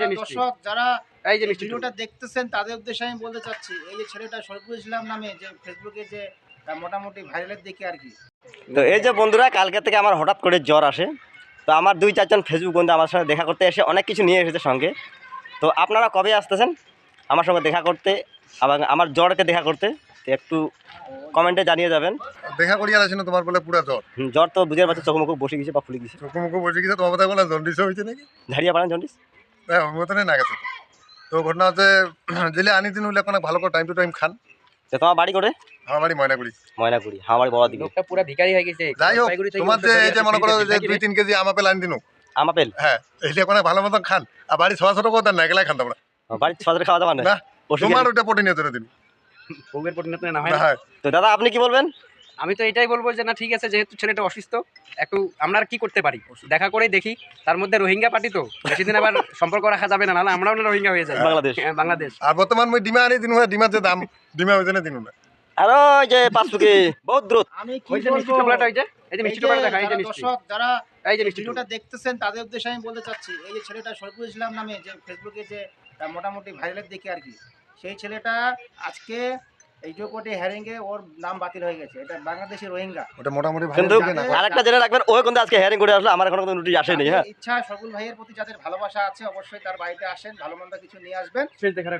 যে মিষ্টি দর্শক যারা এই যে মিষ্টি ভিডিওটা দেখতেছেন তাদের উদ্দেশ্যে আমি বলতে চাচ্ছি, এই যে ছেলেটা শরীফুল ইসলাম নামে যে ফেসবুকে যে মোটামুটি ভাইরালের দিকে আর কি। তো এই যে বন্ধুরা, কালকে থেকে আমার হঠাৎ করে জ্বর আসে। তো আমার 2-4 জন ফেসবুক বন্ধু আমার সঙ্গে দেখা করতে এসে অনেক কিছু নিয়ে এসেছে সঙ্গে। তো আপনারা কবে আসতেছেন আমার সঙ্গে দেখা করতে, আবার আমার জ্বরকে দেখা করতে? তো একটু কমেন্টে জানিয়ে যাবেন। দেখা করিয়া আছে না তোমার বলে পুরা জ্বর, জ্বর তো বুঝে পাচ্ছে, চোখ মুখ বসে গেছে বা ফুলে গেছে, চোখ মুখ বসে গেছে। তোমার কথা বলে জন্ডিস হয়েছে নাকি? ঝাড়িয়া পাড়ান জন্ডিস। হ্যাঁ, ওর মতনে না গেছে। তো ঘটনা হচ্ছে জেলে আনি দিন হলে কোনো ভালো করে টাইম টু টাইম খান। তো তোমার বাড়ি করে? আমার বাড়ি ময়নাগুড়ি। ময়নাগুড়ি, আমার বাড়ি বড় দিকে। লোকটা পুরো ভিখারি হয়ে গেছে। যাই হোক, জলপাইগুড়ি থেকে তোমার যে এই যে মনে করো যে নাকি রে? 2-3 কেজি আম আপেল আনি দিন, আমাপেল হ্যাঁ এইটা কোনো ভালো মতন খান। আর বাড়ি ছোয়া ছোট কথা না, একলাই খান তোমরা বাড়ির সদরে খাওয়া দাওয়া না, তোমার ওটা প্রোটিনের জন্য দিন। ভোগের পরিণত না হয় না। হ্যাঁ, তো দাদা আপনি কি বলবেন? আমি তো এটাই বলবো যে না, ঠিক আছে, যেহেতু ছেলেটা অসুস্থ, একটু আমরা আর কি করতে পারি, দেখা করেই দেখি। তার মধ্যে রোহিঙ্গা পার্টি তো বেশি দিন আবার সম্পর্ক রাখা যাবে না, নাহলে আমরাও না রোহিঙ্গা হয়ে যাই। বাংলাদেশ। হ্যাঁ, বাংলাদেশ। আর বর্তমান মই ডিমা আনি দিন, ডিমার যে দাম, ডিমা ওই জন্য দিন না। আর ওই যে পাঁচপুকে বহুত দ্রুত। আমি কি ওই যে মিষ্টি বলবো, টোপলাটা, ওই যে এই যে মিষ্টি টোপলাটা দেখা, এই যে যারা মিষ্টি, দর্শক যারা এই যে মিষ্টি ভিডিওটা দেখতেছেন তাদের উদ্দেশ্যে আমি বলতে চাচ্ছি, এই যে ছেলেটা শরীফুল ইসলাম নামে যে ফেসবুকে যে মোটামুটি ভাইরালের দিকে আর কি, সেই ছেলেটা আজকে এই যে কোটি হ্যারিংয়ে ওর নাম বাতিল হয়ে গেছে। এটা বাংলাদেশের রোহিঙ্গা। ওটা মোটামুটি ভালো কিন্তু দিকে না। আরেকটা জেনে রাখবেন, ওই কিন্তু আজকে হেয়ারিং করে আসলো, আমার এখনো কোনো নোটিশ আসেনি। হ্যাঁ, ইচ্ছা শরীফুল ভাইয়ের প্রতি যাদের ভালোবাসা আছে অবশ্যই তার বাড়িতে আসেন, ভালো মন্দ কিছু নিয়ে আসবেন। শেষ দেখার